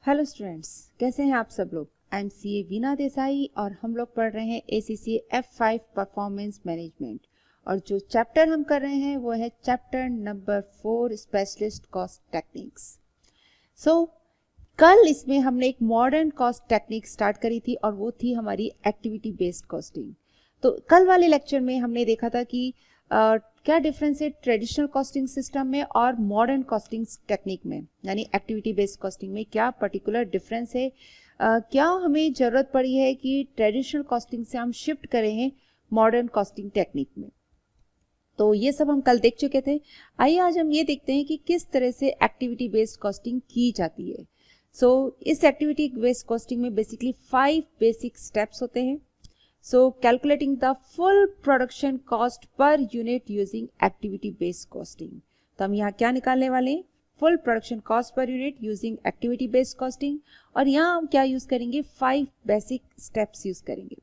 Hello students, कैसे हैं आप सब लोग। I am CA Veena Desai और हम लोग पढ़ रहे हैं ACCA F5 परफॉर्मेंस मैनेजमेंट। और जो चैप्टर हम कर रहे हैं वो है chapter number 4 specialist cost techniques. कल इसमें हमने एक मॉडर्न कॉस्ट टेक्निक स्टार्ट करी थी और वो थी हमारी एक्टिविटी बेस्ड कॉस्टिंग। तो कल वाले लेक्चर में हमने देखा था कि क्या डिफरेंस है ट्रेडिशनल कॉस्टिंग सिस्टम में और मॉडर्न कॉस्टिंग टेक्निक में, यानी एक्टिविटी बेस्ड कॉस्टिंग में क्या पर्टिकुलर डिफरेंस है। क्या हमें ज़रूरत पड़ी है कि ट्रेडिशनल कॉस्टिंग से हम शिफ्ट करें हैं मॉडर्न कॉस्टिंग टेक्निक में। तो ये सब हम कल देख चुके थे। आइए आज हम ये देखते हैं कि किस तरह से एक्टिविटी बेस्ड कॉस्टिंग की जाती है। इस एक्टिविटी बेस्ड कॉस्टिंग में बेसिकली 5 बेसिक स्टेप्स होते हैं। Calculating the full production cost per unit using activity based costing। तो हम यहाँ क्या निकालने वाले हैं, full production cost per unit using activity based costing। और यहाँ हम क्या यूज करेंगे, 5 बेसिक स्टेप्स यूज करेंगे।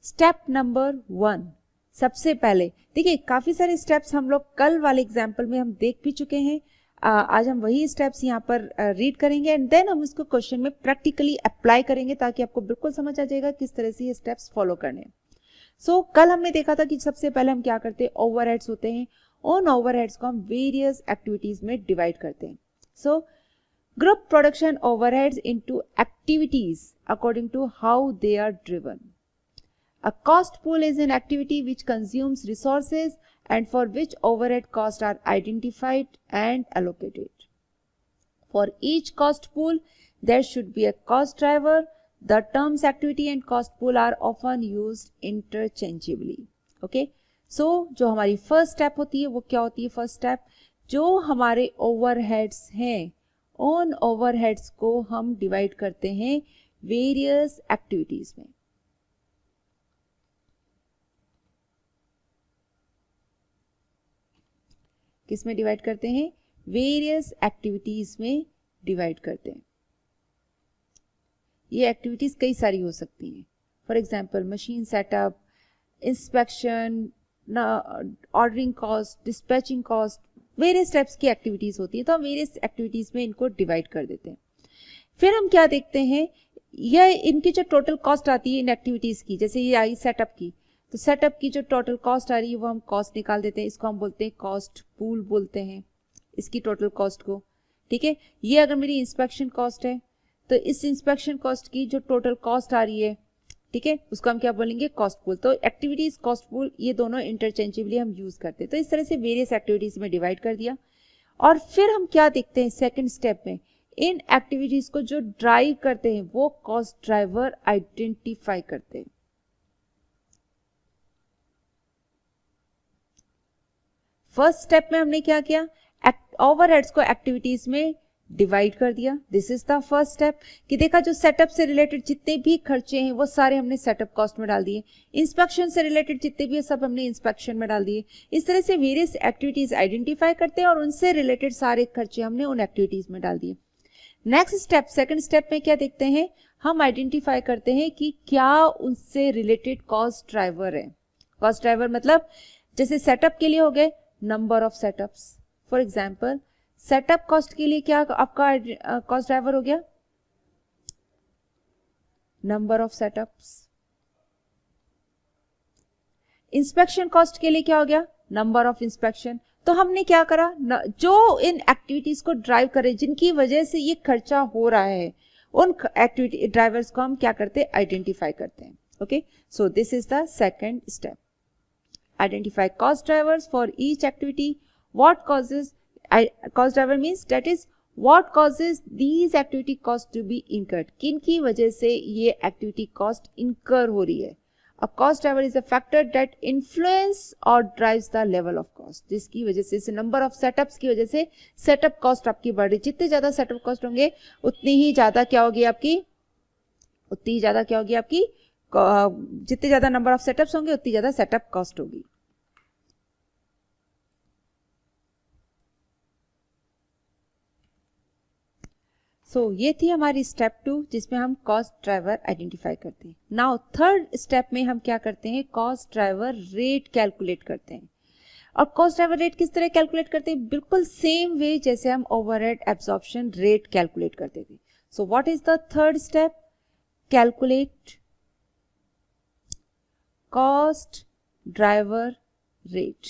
स्टेप नंबर 1, सबसे पहले देखिए काफी सारे स्टेप्स हम लोग कल वाले एग्जाम्पल में हम देख भी चुके हैं। आज हम वही स्टेप्स यहाँ पर रीड करेंगे एंड देन हम इसको क्वेश्चन में प्रैक्टिकली अप्लाई करेंगे ताकि आपको बिल्कुल समझ आ जाएगा किस तरह से ये स्टेप्स फॉलो करने हैं। कल हमने देखा था कि सबसे पहले हम क्या करते हैं, ओवरहेड्स होते हैं। उन ओवरहेड्स को हम वेरियस एक्टिविटीज में डिवाइड करते हैं। Group production overheads into activities according to how they are driven. A cost pool is an activity which consumes resources and for which overhead costs are identified and allocated. For each cost pool, there should be a cost driver. The terms activity and cost pool are often used interchangeably. Okay? जो हमारी first step होती है वो क्या होती है, first step जो हमारे overheads हैं उन overheads को हम divide करते हैं various activities में। किस में डिवाइड करते हैं, वेरियस एक्टिविटीज में डिवाइड करते हैं। ये एक्टिविटीज कई सारी हो सकती हैं। For example machine setup, inspection, ordering cost, dispatching cost, various types की एक्टिविटीज होती है। तो हम वेरियस एक्टिविटीज में इनको डिवाइड कर देते हैं। फिर हम क्या देखते हैं, यह इनकी जो टोटल कॉस्ट आती है इन एक्टिविटीज की, जैसे ये आई सेटअप की, तो सेटअप की जो टोटल कॉस्ट आ रही है वो हम कॉस्ट निकाल देते हैं। इसको हम बोलते हैं कॉस्ट पूल बोलते हैं, इसकी टोटल कॉस्ट को। ठीक है, ये अगर मेरी इंस्पेक्शन कॉस्ट है तो इस इंस्पेक्शन कॉस्ट की जो टोटल कॉस्ट आ रही है, ठीक है, उसको हम क्या बोलेंगे, कॉस्ट पूल। तो एक्टिविटीज कॉस्ट पूल ये दोनों इंटरचेंजेबली हम यूज करते हैं। तो इस तरह से वेरियस एक्टिविटीज में डिवाइड कर दिया। और फिर हम क्या देखते हैं सेकेंड स्टेप में, इन एक्टिविटीज को जो ड्राइव करते हैं वो कॉस्ट ड्राइवर आइडेंटिफाई करते हैं। फर्स्ट स्टेप में हमने क्या किया, ओवरहेड्स को एक्टिविटीज में डिवाइड कर दिया। This is the first step कि देखा जो सेटअप से रिलेटेड जितने भी खर्चे हैं वो सारे हमने सेटअप कॉस्ट में डाल दिए। इंस्पेक्शन से रिलेटेड जितने भी है सब हमने इंस्पेक्शन में डाल दिए। इस तरह से वेरियस एक्टिविटीज आइडेंटिफाई करते हैं और उनसे रिलेटेड सारे खर्चे हमने उन एक्टिविटीज में डाल दिए। नेक्स्ट स्टेप, सेकेंड स्टेप में क्या देखते हैं, हम आइडेंटिफाई करते हैं कि क्या उनसे रिलेटेड कॉस्ट ड्राइवर है। कॉस्ट ड्राइवर मतलब जैसे सेटअप के लिए हो गए number of setups. For example setup cost के लिए क्या आपका कॉस्ट ड्राइवर हो गया, number of setups. Inspection cost के लिए क्या हो गया, नंबर ऑफ इंस्पेक्शन। तो हमने क्या करा, जो इन एक्टिविटीज को ड्राइव करे जिनकी वजह से ये खर्चा हो रहा है उन एक्टिविटी ड्राइवर्स को हम क्या करते हैं, आइडेंटिफाई करते हैं। Okay, so this is the second step. Identify cost drivers for each activity. What causes cost driver means that is what causes these activity cost to be incurred. किन की वजह से ये activity cost incur हो रही है। A cost driver is a factor that influence or drives the level of cost. जिसकी वजह से नंबर ऑफ सेटअप्स की वजह से सेटअप कॉस्ट आपकी बढ़ रही। जितने ज्यादा सेटअप कॉस्ट होंगे उतनी ही ज्यादा क्या होगी आपकी, उतनी ज्यादा क्या होगी आपकी, जितने ज्यादा नंबर ऑफ सेटअप्स होंगे उतनी ज्यादा सेटअप कॉस्ट होगी। ये थी हमारी स्टेप 2 जिसमें हम कॉस्ट ड्राइवर आइडेंटिफाई करते हैं। नाउ थर्ड स्टेप में हम क्या करते हैं, कॉस्ट ड्राइवर रेट कैलकुलेट करते हैं। और कॉस्ट ड्राइवर रेट किस तरह कैलकुलेट करते हैं, बिल्कुल सेम वे जैसे हम ओवरहेड एब्जॉर्प्शन रेट कैलकुलेट करते थे। So what is the third step? Calculate cost driver rate.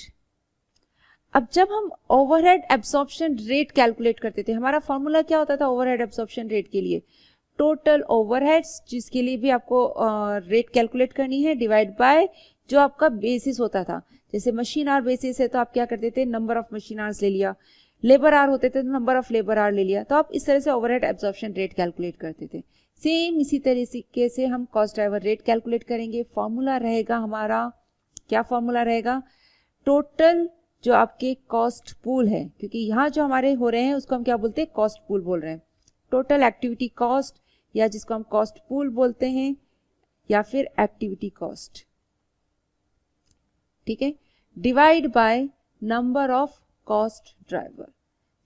अब जब हम ओवरहेड एब्सॉर्प्शन रेट कैलकुलेट करते थे, हमारा फॉर्मूला क्या होता था ओवरहेड एब्सॉर्प्शन रेट के लिए? टोटल ओवरहेड्स, जिसके लिए भी आपको रेट कैलकुलेट करनी है, डिवाइड बाय जो आपका बेसिस होता था. जैसे मशीन आवर बेसिस है तो आप क्या करते थे, नंबर ऑफ मशीन आवर्स ले लिया. लेबर आवर होते थे तो नंबर ऑफ लेबर आवर ले लिया. तो आप इस तरह से ओवरहेड एब्सॉर्प्शन रेट कैलकुलेट करते थे. सेम इसी तरीके से हम कॉस्ट ड्राइवर रेट कैलकुलेट करेंगे. फॉर्मूला रहेगा हमारा, क्या फॉर्मूला रहेगा? टोटल जो आपके कॉस्ट पूल है, क्योंकि यहाँ जो हमारे हो रहे हैं उसको हम क्या बोलते हैं, कॉस्ट पूल बोल रहे हैं. टोटल एक्टिविटी कॉस्ट, या जिसको हम कॉस्ट पूल बोलते हैं, या फिर एक्टिविटी कॉस्ट. ठीक है, divide by number of cost driver.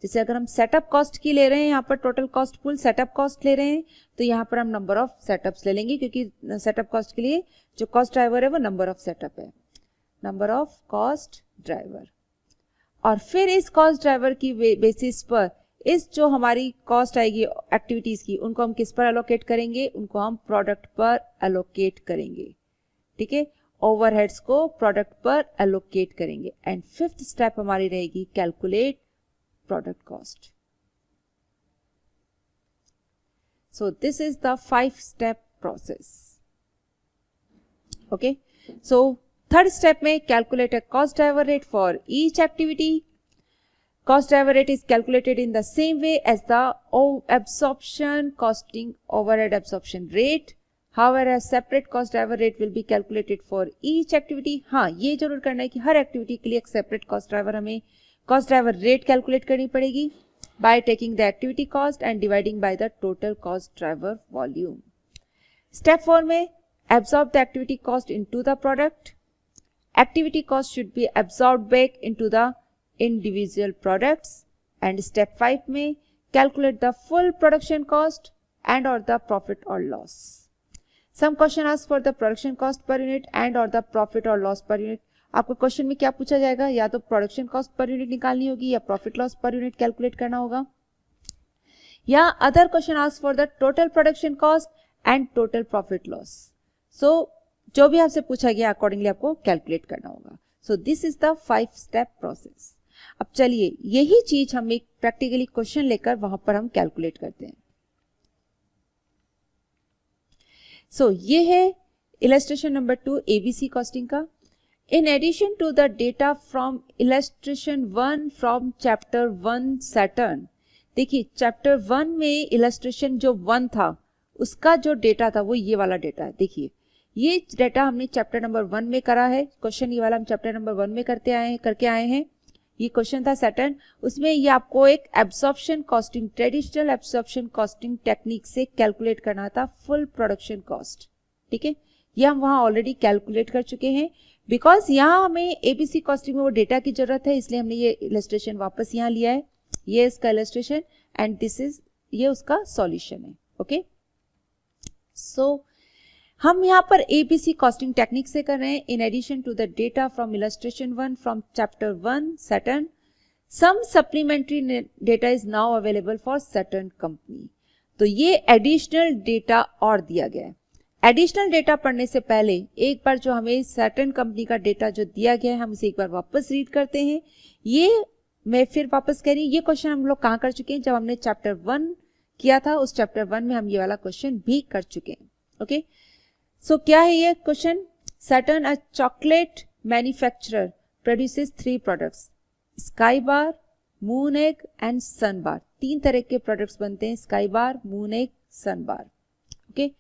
जैसे अगर हम सेटअप कॉस्ट की ले रहे हैं, यहाँ पर total cost pool setup cost ले रहे हैं, तो यहाँ पर हम नंबर ऑफ सेटअप्स ले लेंगे, क्योंकि सेटअप कॉस्ट के लिए जो कॉस्ट ड्राइवर है वो नंबर ऑफ सेटअप है, नंबर ऑफ कॉस्ट ड्राइवर. और फिर इस कॉस्ट ड्राइवर की बेसिस पर इस जो हमारी कॉस्ट आएगी एक्टिविटीज की, उनको हम किस पर एलोकेट करेंगे? उनको हम प्रोडक्ट पर एलोकेट करेंगे. ठीक है, ओवरहेड्स को प्रोडक्ट पर एलोकेट करेंगे. एंड फिफ्थ स्टेप हमारी रहेगी calculate product cost. So this is the 5 step process. Okay, so third step में calculate a cost driver rate for each activity. Cost driver rate is calculated in the same way as the absorption costing overhead absorption rate. However, a separate cost driver rate will be calculated for each activity. हाँ, ये जरूर करना है कि हर activity के लिए एक separate cost driver हमें कॉस्ट ड्राइवर रेट कैलकुलेट करनी पड़ेगी by taking the activity cost and dividing by the total cost driver volume. Step 4 में absorb the activity cost into the product. Activity cost should be absorbed back into the individual products. And step 5 में calculate the full production cost and or the profit or loss. Some question asks for the production cost per unit and or the profit or loss per unit. आपको question में क्या पूछा जाएगा? या तो production cost per unit निकालनी होगी या profit loss per unit calculate करना होगा, या other question ask for the total production cost and total profit loss. So जो भी आपसे पूछा गया अकॉर्डिंगली आपको कैलकुलेट करना होगा. सो this is the 5 step process. अब चलिए यही चीज हम एक प्रैक्टिकली क्वेश्चन लेकर वहां पर हम कैलकुलेट करते हैं. सो ये है इलस्ट्रेशन नंबर 2 एबीसी कॉस्टिंग का. In addition to the data from illustration 1 from chapter 1 Saturn, देखिए चैप्टर 1 में इलस्ट्रेशन जो 1 था उसका जो डेटा था वो ये वाला डेटा है. देखिए ये डेटा हमने चैप्टर नंबर 1 में करा है. क्वेश्चन ये वाला हम चैप्टर नंबर 1 में करके आए हैं. ये क्वेश्चन था सैटर्न. उसमें ये आपको एक absorption costing, traditional absorption costing technique से कैलकुलेट करना था फुल प्रोडक्शन कॉस्ट. ठीक है, ये हम वहां ऑलरेडी कैलकुलेट कर चुके हैं. बिकॉज यहाँ हमें एबीसी कॉस्टिंग में वो डेटा की जरूरत है, इसलिए हमने ये इलस्ट्रेशन वापस यहाँ लिया है. ये इसका इलस्ट्रेशन एंड दिस इज ये उसका सॉल्यूशन है. ओके, सो हम यहाँ पर एबीसी कॉस्टिंग टेक्निक से कर रहे हैं. In addition to the data from illustration 1 from chapter 1 Saturn, some supplementary data is now available for Saturn company. तो ये एडिशनल डेटा और दिया गया है. एडिशनल डेटा पढ़ने से पहले एक बार जो हमें सैटर्न कंपनी का डेटा जो दिया गया है हम उसे एक बार वापस रीड करते हैं. ये मैं फिर वापस कह रही हूँ, ये क्वेश्चन हम लोग कहाँ कर चुके हैं? जब हमने चैप्टर 1 किया था उस चैप्टर 1 में हम ये वाला क्वेश्चन भी कर चुके हैं. ओके, सो क्या है ये question? Saturn a chocolate manufacturer produces 3 products, Sky bar, moon egg and sun bar. 3 तरह के प्रोडक्ट्स बनते हैं, Sky bar, moon egg, Sun bar. Okay,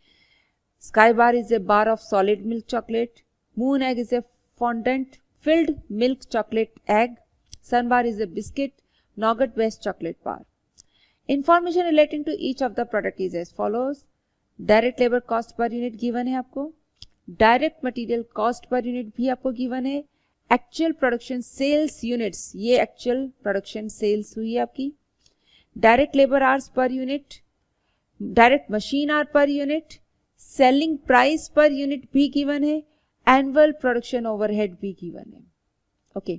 Sky bar is a bar of solid milk chocolate. Moon egg is a fondant filled milk chocolate egg. Sun bar is a biscuit nougat based chocolate bar. Information relating to each of the product is as follows. Direct labor cost per unit given है आपको. Direct material cost per unit भी आपको given है. Actual production sales units, ये actual production sales हुई है आपकी. Direct labor hours per unit. Direct machine hour per unit. Selling price per unit भी गिवन है. एनुअल प्रोडक्शन ओवरहेड भी गिवन है. Okay,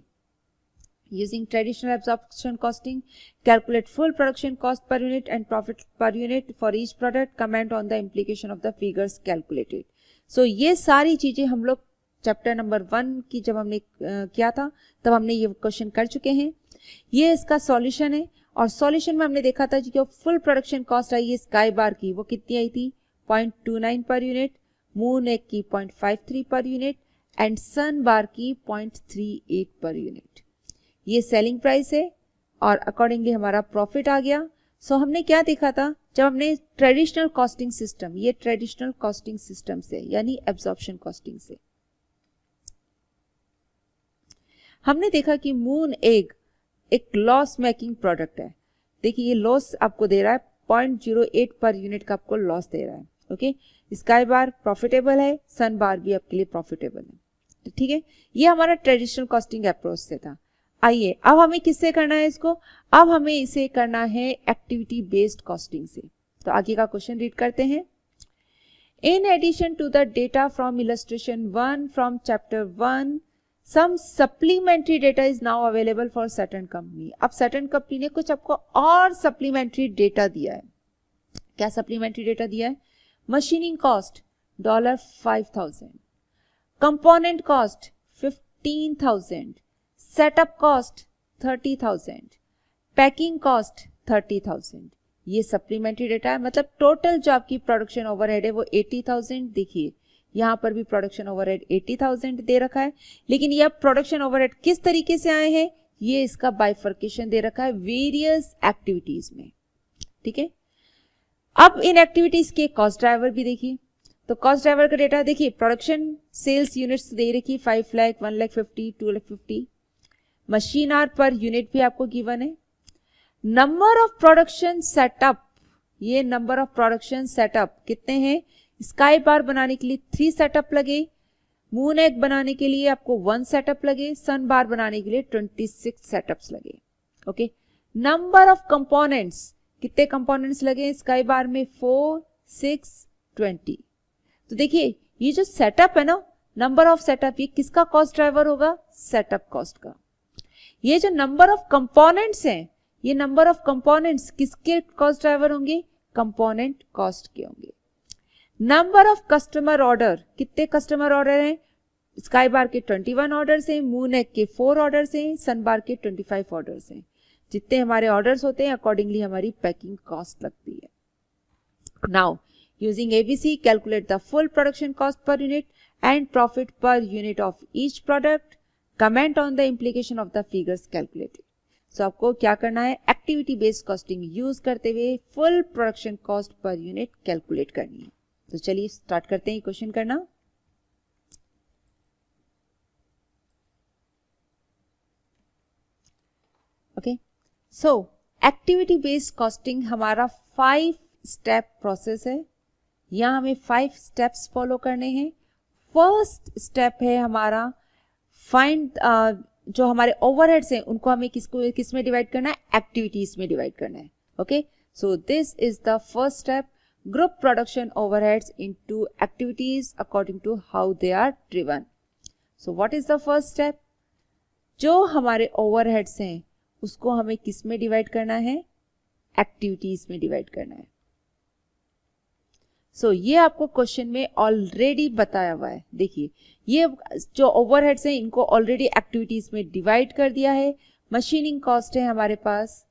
Using traditional absorption costing, calculate full production cost per unit and profit per unit for each product. Comment on the implication of the figures calculated. So ये सारी चीजें हम लोग chapter number 1 की जब हमने किया था तब हमने ये क्वेश्चन कर चुके हैं. ये इसका सॉल्यूशन है और सॉल्यूशन में हमने देखा था जो फुल प्रोडक्शन कॉस्ट आई है स्काई बार की वो कितनी आई थी 0.29 पर यूनिट, मून एग की 0.53 पर यूनिट एंड सन बार की 0.38 पर यूनिट. ये सेलिंग प्राइस है और अकॉर्डिंगली हमारा प्रॉफिट आ गया. सो हमने क्या देखा था जब हमने ट्रेडिशनल कॉस्टिंग सिस्टम, ये ट्रेडिशनल कॉस्टिंग सिस्टम से यानी एब्जॉर्प्शन कॉस्टिंग से हमने देखा कि मून एग एक लॉस मेकिंग प्रोडक्ट है. देखिए ये लॉस आपको दे रहा है 0.08 पर यूनिट का आपको लॉस दे रहा है. ओके, स्काई बार प्रॉफिटेबल है, सन बार भी आपके लिए प्रॉफिटेबल है. तो ठीक है, ये हमारा ट्रेडिशनल कॉस्टिंग अप्रोच से था. आइए अब हमें किससे करना है इसको, अब हमें इसे करना है एक्टिविटी बेस्ड कॉस्टिंग से. तो आगे का क्वेश्चन रीड करते हैं. In addition to the data from illustration 1 from chapter 1 some supplementary data is now available for certain company. अब सर्टेन कंपनी ने कुछ आपको और सप्लीमेंट्री डेटा दिया है. क्या सप्लीमेंट्री डेटा दिया है? Machining cost $5,000, component cost 15,000, setup cost 30,000, packing cost 30,000. ये सप्लीमेंट्री डेटा है. मतलब टोटल जो आपकी प्रोडक्शन ओवरहेड है वो 80,000. देखिए यहाँ पर भी प्रोडक्शन ओवरहेड 80,000 दे रखा है, लेकिन यह प्रोडक्शन ओवरहेड किस तरीके से आए हैं ये इसका बाइफर्केशन दे रखा है वेरियस एक्टिविटीज में. ठीक है, अब इन एक्टिविटीज के कॉस्ट ड्राइवर भी देखिए. तो कॉस्ट ड्राइवर का डेटा देखिए, प्रोडक्शन सेल्स यूनिट्स दे रखी 5 lakh, 1 lakh 50, 2 lakh 50. Machine our per unit भी आपको गिवन है. नंबर ऑफ प्रोडक्शन सेटअप, ये नंबर ऑफ प्रोडक्शन सेटअप कितने हैं? स्काई बार बनाने के लिए 3 सेटअप लगे, मून एग बनाने के लिए आपको 1 सेटअप लगे, सन बार बनाने के लिए 26 सेटअप्स लगे. ओके, नंबर ऑफ कंपोनेंट्स, कितने कंपोनेंट्स लगे स्काई बार में? 4, 6, 20. तो देखिए ये जो सेटअप है ना, नंबर ऑफ सेटअप, ये किसका कॉस्ट ड्राइवर होगा? सेटअप कॉस्ट का. ये जो नंबर ऑफ कंपोनेंट्स हैं, ये नंबर ऑफ कंपोनेंट्स किसके कॉस्ट ड्राइवर होंगे? कंपोनेंट कॉस्ट के होंगे. नंबर ऑफ कस्टमर ऑर्डर, कितने कस्टमर ऑर्डर हैं? स्काई बार के 21 ऑर्डर्स हैं, मून एग के 4 ऑर्डर्स हैं, सन बार के 25 ऑर्डर्स हैं. जितने हमारे ऑर्डर्स होते हैं अकॉर्डिंगली हमारी पैकिंग कॉस्ट लगती है. Now using ABC calculate the full production cost per unit and profit per unit of each product. Comment on the implication of the figures calculated. So आपको क्या करना है? एक्टिविटी बेस्ड कॉस्टिंग यूज करते हुए full production cost per unit calculate करनी है. तो चलिए स्टार्ट करते हैं क्वेश्चन करना. ओके, सो एक्टिविटी बेस्ड कॉस्टिंग हमारा 5 स्टेप प्रोसेस है. यहां हमें 5 स्टेप्स फॉलो करने हैं. फर्स्ट स्टेप है हमारा फाइंड, जो हमारे ओवरहेड्स हैं उनको हमें किस में डिवाइड करना है? एक्टिविटीज में डिवाइड करना है. Okay, so this is the first step. Group production overheads into activities according to how they are driven. So what is the first step? जो हमारे overheads हैं उसको हमें किस में डिवाइड करना है? एक्टिविटीज में डिवाइड करना है. So ये आपको क्वेश्चन में ऑलरेडी बताया हुआ है. देखिए ये जो ओवरहेड्स हैं इनको ऑलरेडी एक्टिविटीज में डिवाइड कर दिया है. मशीनिंग कॉस्ट है हमारे पास,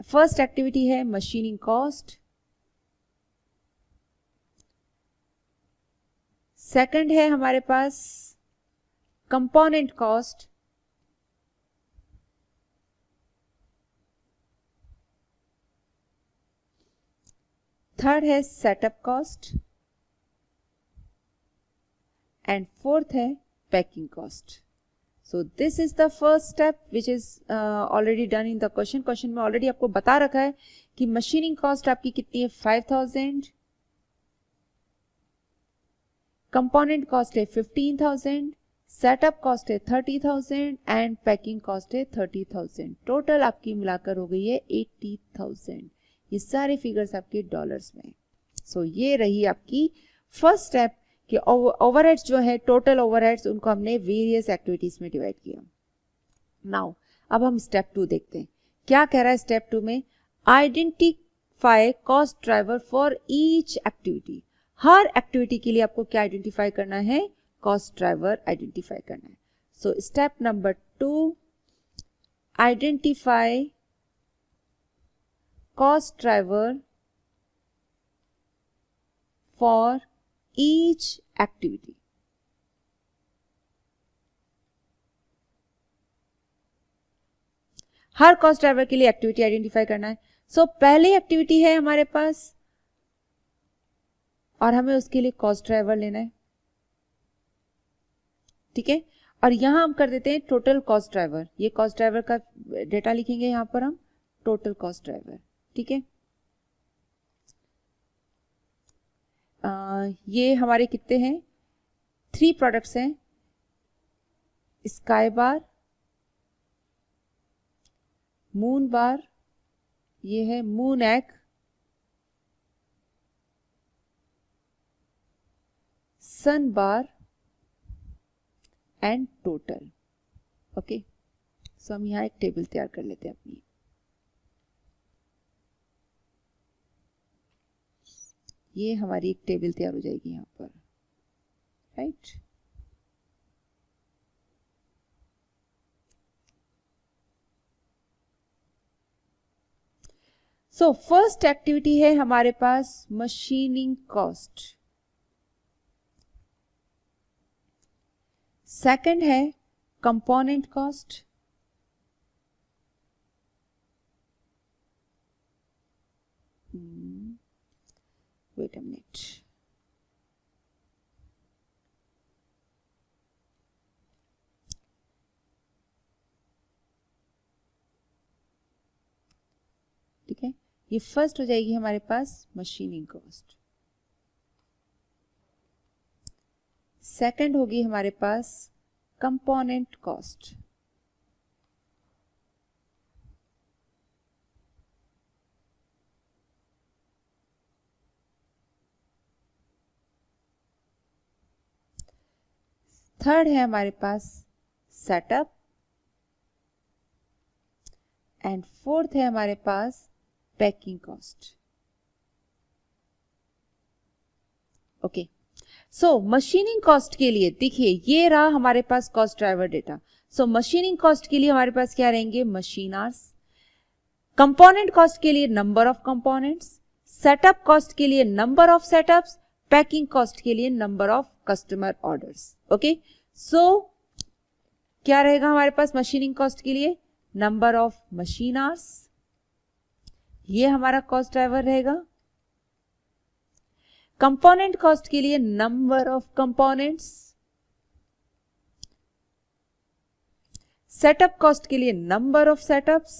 फर्स्ट एक्टिविटी है मशीनिंग कॉस्ट. सेकंड है हमारे पास कंपोनेंट कॉस्ट. थर्ड है सेटअप कॉस्ट एंड फोर्थ है packing cost. So this is the first step which is already done in the question. Question में ऑलरेडी आपको बता रखा है कि मशीनिंग कॉस्ट आपकी कितनी है? 5,000. कंपोनेंट कॉस्ट है 15,000, सेटअप कॉस्ट है 30,000 एंड पैकिंग कॉस्ट है 30,000. टोटल आपकी मिलाकर हो गई है 80,000. ये सारे फिगर्स आपके डॉलर्स में. सो ये रही आपकी फर्स्ट स्टेप कि ओवरहेड्स जो है, टोटल ओवरहेड्स, उनको हमने वेरियस एक्टिविटीज में डिवाइड किया. नाउ अब हम स्टेप 2 देखते हैं, क्या कह रहा है स्टेप 2 में, identify cost driver for each activity. Her activity के लिए आपको क्या आइडेंटिफाई करना है, कॉस्ट ड्राइवर आइडेंटिफाई करना है। So step number 2, identify cost driver for each activity. Her cost driver के लिए एक्टिविटी आइडेंटिफाई करना है। सो पहली एक्टिविटी है हमारे पास और हमें उसके लिए कॉस्ट ड्राइवर लेना है, ठीक है। और यहां हम कर देते हैं टोटल कॉस्ट ड्राइवर, ये कॉस्ट ड्राइवर का डेटा लिखेंगे यहां पर हम, टोटल कॉस्ट ड्राइवर, ठीक है। ये हमारे कितने हैं, 3 प्रोडक्ट्स हैं, स्काई बार, मून बार, ये है Moon egg, Sun bar and total. Okay, so हम यहां एक टेबल तैयार कर लेते हैं अपनी। ये हमारी एक टेबल तैयार हो जाएगी यहां पर, राइट। सो फर्स्ट एक्टिविटी है हमारे पास मशीनिंग कॉस्ट, सेकंड है component cost, wait a minute, ठीक है। ये फर्स्ट हो जाएगी हमारे पास मशीनिंग कॉस्ट, सेकंड होगी हमारे पास कंपोनेंट कॉस्ट, थर्ड है हमारे पास सेटअप एंड फोर्थ है हमारे पास पैकिंग कॉस्ट। ओके, सो मशीनिंग कॉस्ट के लिए देखिए ये रहा हमारे पास कॉस्ट ड्राइवर डेटा। सो मशीनिंग कॉस्ट के लिए हमारे पास क्या रहेंगे, मशीन आवर्स, कंपोनेंट कॉस्ट के लिए number of components, setup cost के लिए number of setups, packing cost के लिए number of customer orders. Okay, so क्या रहेगा हमारे पास मशीनिंग कॉस्ट के लिए, नंबर ऑफ मशीन आवर्स, ये हमारा कॉस्ट ड्राइवर रहेगा। कंपोनेंट कॉस्ट के लिए number of components, setup cost के लिए number of setups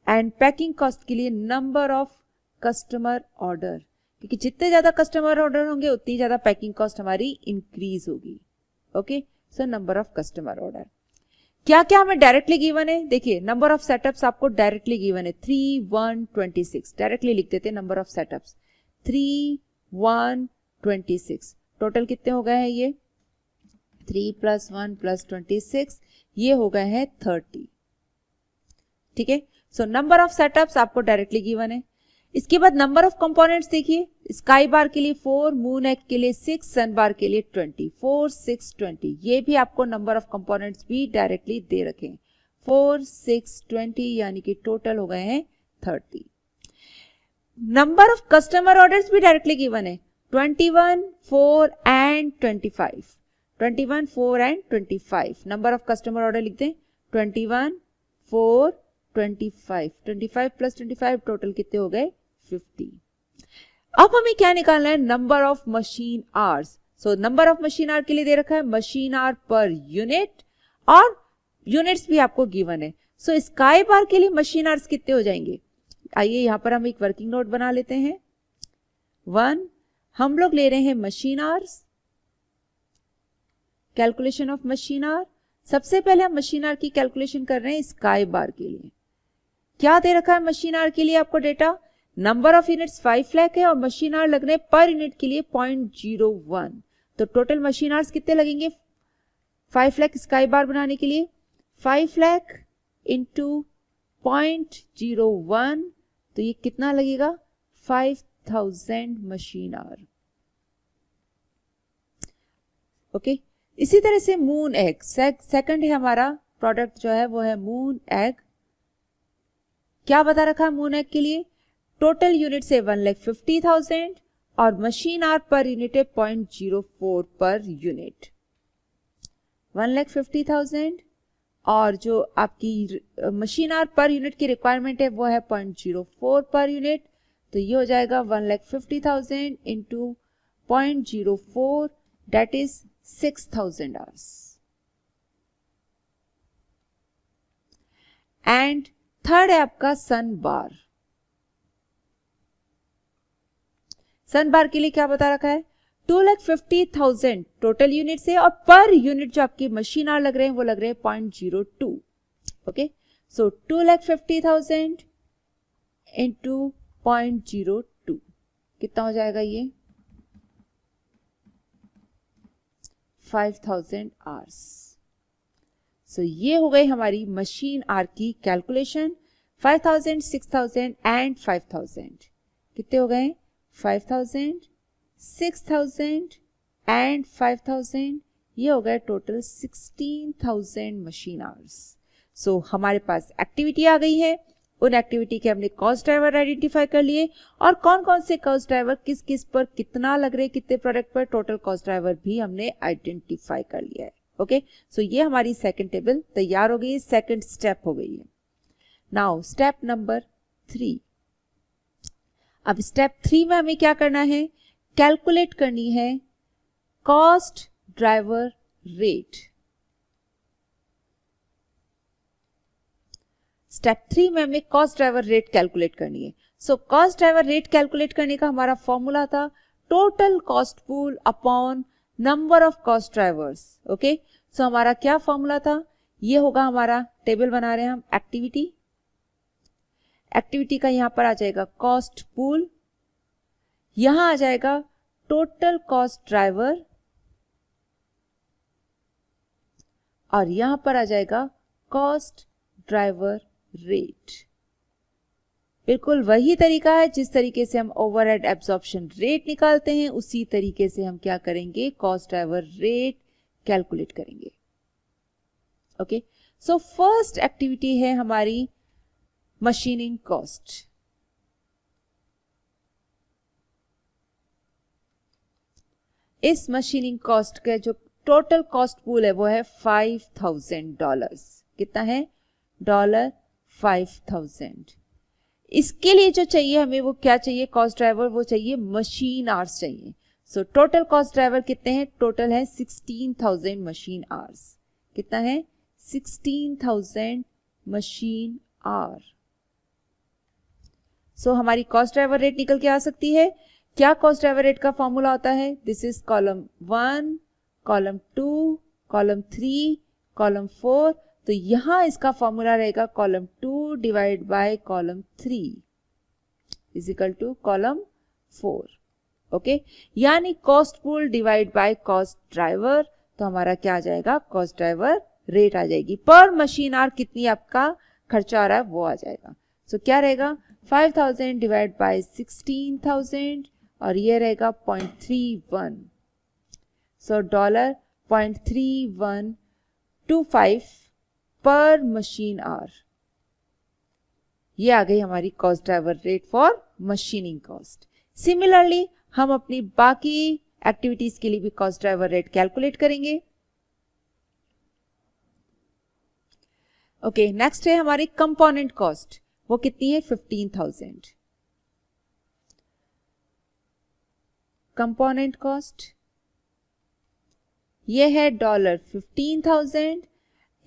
and packing cost के लिए नंबर ऑफ कस्टमर ऑर्डर, क्योंकि जितने ज्यादा कस्टमर ऑर्डर होंगे उतनी ज्यादा पैकिंग कॉस्ट हमारी इंक्रीज होगी। Okay, so number of customer order. क्या क्या हमें डायरेक्टली गिवन है, देखिए नंबर ऑफ सेटअप्स आपको डायरेक्टली गिवन है 3, 1, 26, डायरेक्टली लिख देते हैं नंबर ऑफ सेटअप्स 3, 1, 26, टोटल कितने हो गए हैं ये 3 + 1 + 26, ये हो गए हैं 30, ठीक है। सो नंबर ऑफ सेटअप्स आपको डायरेक्टली गिवन है। इसके बाद नंबर ऑफ कंपोनेंट्स देखिए, स्काई बार के लिए 4, मून एग के लिए 6, सन बार के लिए 20, 4, 6, 20, ये भी आपको नंबर ऑफ कंपोनेंट्स भी डायरेक्टली दे रखे 4, 6, 20, यानी कि टोटल हो गए हैं 30। नंबर ऑफ कस्टमर ऑर्डर्स भी डायरेक्टली गिवन है 21, 4 and 25, 21, 4 and 25, number of customer order लिखते हैं 21, 4, 25, 25 + 25 टोटल कितने हो गए 50। अब हमें क्या निकालना है, number of machine hours. So number of machine our के लिए दे रखा है मशीन आवर पर यूनिट, और यूनिट्स भी आपको गिवन है। सो स्काई बार के लिए मशीन आवर्स कितने हो जाएंगे, आइए यहां पर हम एक वर्किंग नोट बना लेते हैं। 1, हम लोग ले रहे हैं machine hours, calculation of machine our. सबसे पहले हम मशीन आवर की कैलकुलेशन कर रहे हैं स्काई बार के लिए। क्या दे रखा है मशीन आवर के लिए आपको data, number of units 5 lakh है और मशीन आवर लग रहे हैं पर यूनिट के लिए 0.01, तो टोटल मशीन आवर्स कितने लगेंगे 5 लाख स्काई बार बनाने के लिए, 5 लाख इंटू 0.01, तो ये कितना लगेगा 5000 मशीन आवर। ओके, इसी तरह से मून एग सेकंड है हमारा प्रोडक्ट जो है वो है मून एग। क्या बता रखा है मून एग के लिए? टोटल यूनिट से 1,50,000 और मशीन आवर पर यूनिट है 0.04 पर यूनिट। 1,50,000 और जो आपकी मशीन आवर पर यूनिट की रिक्वायरमेंट है वो है 0.04 पर यूनिट, तो ये हो जाएगा 1,50,000 into 0.04, that is 6,000 hours. And third है आपका सन बार। सन बार के लिए क्या बता रखा है? 2,50,000 टोटल यूनिट से और पर यूनिट जो आपकी मशीन आवर लग रहे हैं वो लग रहे हैं 0.02। ओके, सो 2,50,000 इंटू 0.02 कितना हो जाएगा? ये 5,000 आवर्स। सो ये हो गई हमारी मशीन आवर की कैलकुलेशन। 5,000, 6,000 एंड 5,000 कितने हो गए? 5,000, 6,000 एंड 5,000, ये हो गए टोटल 16,000 मशीन आवर्स। सो हमारे पास एक्टिविटी आ गई है। उन एक्टिविटी के हमने कॉस्ट ड्राइवर आइडेंटिफाई कर लिए और कौन कौन से कॉस्ट ड्राइवर किस किस पर कितना लग रहे, कितने प्रोडक्ट पर, टोटल कॉस्ट ड्राइवर भी हमने आइडेंटिफाई कर लिया है। ओके, सो ये हमारी सेकंड टेबल तैयार हो गई है, सेकंड स्टेप हो गई है। Now step number 3। अब स्टेप 3 में हमें क्या करना है? कैलकुलेट करनी है कॉस्ट ड्राइवर रेट। स्टेप 3 में हमें कॉस्ट ड्राइवर रेट कैलकुलेट करनी है। So cost driver rate calculate करने का हमारा फॉर्मूला था total cost pool upon number of cost drivers. Okay, so हमारा क्या फॉर्मूला था? ये होगा हमारा, टेबल बना रहे हैं हम, एक्टिविटी का यहां पर आ जाएगा कॉस्ट पूल, यहां आ जाएगा टोटल कॉस्ट ड्राइवर और यहां पर आ जाएगा कॉस्ट ड्राइवर रेट। बिल्कुल वही तरीका है जिस तरीके से हम ओवरहेड एब्जॉर्प्शन रेट निकालते हैं, उसी तरीके से हम क्या करेंगे? कॉस्ट ड्राइवर रेट कैलकुलेट करेंगे। ओके, सो फर्स्ट एक्टिविटी है हमारी मशीनिंग कॉस्ट। इस मशीनिंग कॉस्ट का जो टोटल कॉस्ट पूल है वो है $5,000। कितना है? $5,000। इसके लिए जो चाहिए हमें वो क्या चाहिए? कॉस्ट ड्राइवर वो चाहिए मशीन आवर्स चाहिए। सो टोटल कॉस्ट ड्राइवर कितने हैं? टोटल है 16,000 मशीन आवर्स। कितना है? 16,000 मशीन आवर। सो हमारी कॉस्ट ड्राइवर रेट निकल के आ सकती है। क्या कॉस्ट ड्राइवर रेट का फॉर्मूला होता है? This is column 1, column 2, column 3, column 4। तो यहां इसका फॉर्मूला रहेगा column 2 divide by column 3 is equal to column 4। Okay, यानी cost pool divide by cost driver, तो हमारा क्या आ जाएगा? कॉस्ट ड्राइवर रेट आ जाएगी। पर मशीन आवर कितनी आपका खर्चा आ रहा है वो आ जाएगा। सो क्या रहेगा? 5,000 डिवाइड बाय 16,000 और ये रहेगा 0.31। सो $0.3125 पर मशीन आवर। ये आ गई हमारी cost driver rate for machining cost. Similarly हम अपनी बाकी एक्टिविटीज के लिए भी कॉस्ट ड्राइवर रेट कैलकुलेट करेंगे। ओके, नेक्स्ट है हमारी कंपोनेंट कॉस्ट। वो कितनी है? 15,000। कंपोनेंट कॉस्ट ये है $15,000।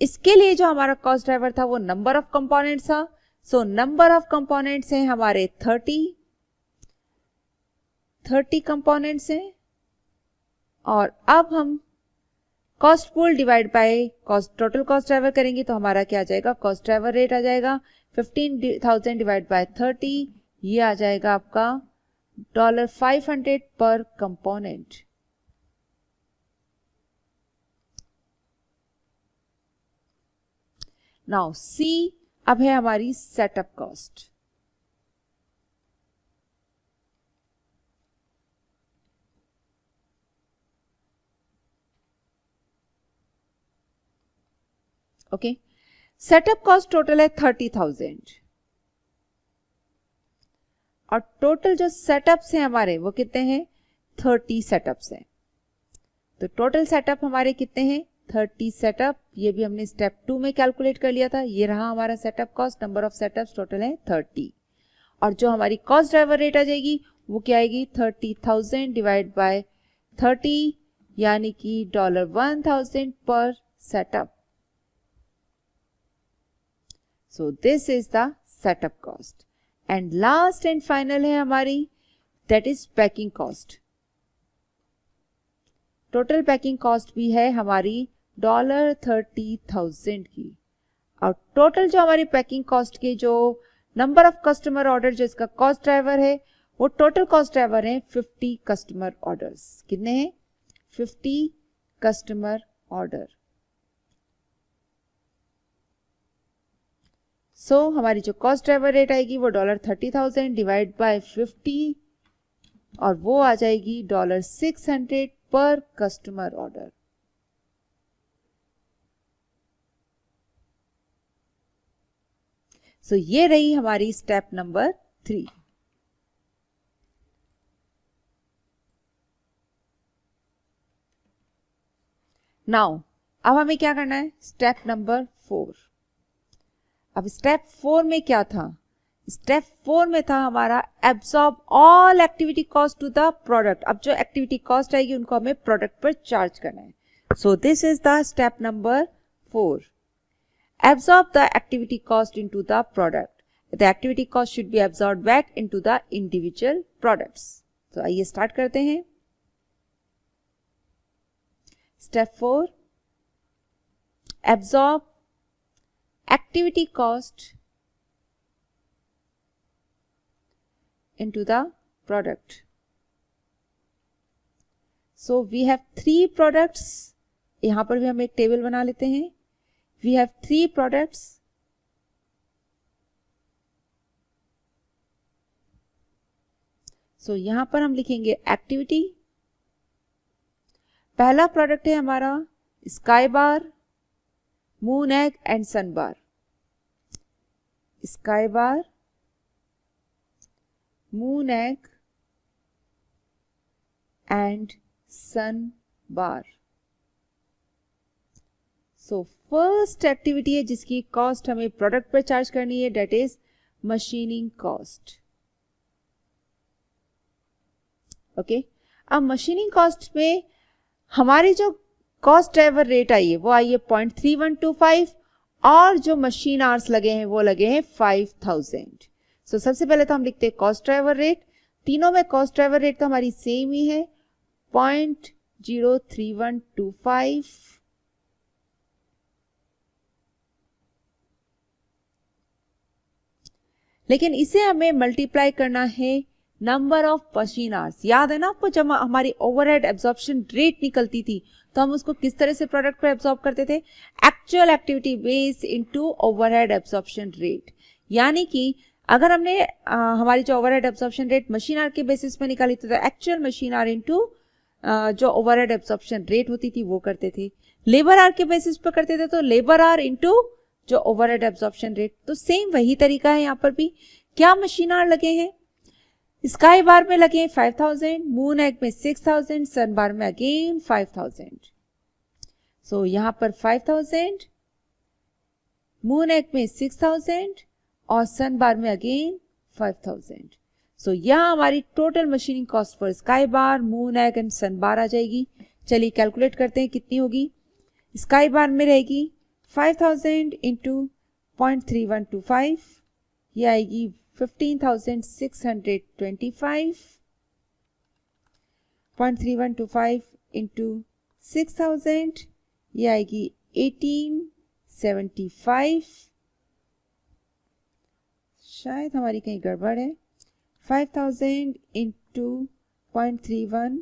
इसके लिए जो हमारा कॉस्ट ड्राइवर था वो नंबर ऑफ कंपोनेंट्स था। सो नंबर ऑफ कंपोनेंट्स हैं हमारे 30 कंपोनेंट्स हैं। और अब हम cost pool divide by cost total cost driver करेंगे तो हमारा क्या आ जाएगा? कॉस्ट ड्राइवर रेट आ जाएगा 15,000 डिवाइड बाय 30, ये आ जाएगा आपका $500 पर कंपोनेंट। नाउ सी अब है हमारी setup cost. Okay, setup cost total है 30,000 और टोटल जो सेटअप्स हैं हमारे वो कितने हैं, 30 सेटअप्स हैं। तो टोटल सेटअप हमारे कितने हैं, 30 सेटअप। ये भी हमने स्टेप 2 में कैलकुलेट कर लिया था। ये रहा हमारा setup cost, number of setups total है 30। और जो हमारी कॉस्ट ड्राइवर रेट आ जाएगी वो क्या आएगी, 30,000 डिवाइड बाय 30 यानी कि $1000 पर setup. So this is the setup cost. And last and final है हमारी, that is packing cost. Total packing cost भी है हमारी $30,000 की। और टोटल जो हमारी पैकिंग कॉस्ट के जो नंबर ऑफ कस्टमर ऑर्डर जो इसका कॉस्ट ड्राइवर है वो टोटल कॉस्ट ड्राइवर है 50 कस्टमर ऑर्डर्स। कितने हैं, 50 कस्टमर ऑर्डर। सो हमारी जो कॉस्ट ड्राइवर रेट आएगी वो $30,000 डिवाइड बाय 50 और वो आ जाएगी $600 पर कस्टमर ऑर्डर। सो ये रही हमारी स्टेप नंबर 3। नाउ अब हमें क्या करना है, स्टेप नंबर 4। अब स्टेप 4 में क्या था, स्टेप 4 में था हमारा absorb all activity cost to the product. अब जो एक्टिविटी कॉस्ट आएगी उनको हमें प्रोडक्ट पर चार्ज करना है। सो this is the step number 4, absorb the activity cost into the product. The activity cost should be absorbed back into the individual products. तो आइए स्टार्ट करते हैं। Step 4, absorb activity cost into the product. So we have 3 products. यहां पर भी हम एक table बना लेते हैं। We have 3 products. So यहां पर हम लिखेंगे एक्टिविटी। पहला प्रोडक्ट है हमारा sky bar, moon egg and sun bar. Sky bar, moon egg and sun bar. So first activity है जिसकी कॉस्ट हमें प्रोडक्ट पर चार्ज करनी है, that is machining cost. Okay, अब मशीनिंग कॉस्ट में हमारी जो कॉस्ट ड्राइवर रेट आई है वो आई है 0.3125 और जो मशीन आवर्स लगे हैं वो लगे हैं 5000। सो सबसे पहले तो हम लिखते हैं कॉस्ट ड्राइवर रेट। तीनों में कॉस्ट ड्राइवर रेट तो हमारी सेम ही है, 0.03125 लेकिन इसे हमें मल्टीप्लाई करना है नंबर ऑफ मशीन आवर्स। याद है ना आपको, जब हमारी ओवरहेड एब्जॉर्प्शन रेट निकलती थी तो हम उसको किस तरह से प्रोडक्ट पर एब्जॉर्ब करते थे, actual activity base into overhead absorption rate. यानी कि अगर हमने हमारी जो overhead absorption rate machine our के बेसिस पे निकाली थी तो एक्चुअल मशीन आवर इनटू जो ओवरहेड एब्जॉर्प्शन रेट होती थी वो करते थे। लेबर आवर के बेसिस पे करते थे तो लेबर आवर इनटू जो ओवरहेड एब्जॉर्प्शन रेट। तो सेम वही तरीका है यहाँ पर भी। क्या मशीन आवर लगे हैं, स्काई बार में लगे हैं 5000, मून एग में 6000, सन बार में अगेन 5000। सो यहाँ पर 5000, मून एग में 6000 और सन बार में अगेन 5000। सो यहाँ हमारी total machining cost for sky bar, moon egg and sun bar आ जाएगी। चलिए कैलकुलेट करते हैं कितनी होगी। स्काई बार में रहेगी 5000 इंटू 0.3125, ये आएगी 15,625। 0.3125 इंटू 6000, ये आएगी 1875। शायद हमारी कहीं गड़बड़ है। 5000 इंटू 0.31,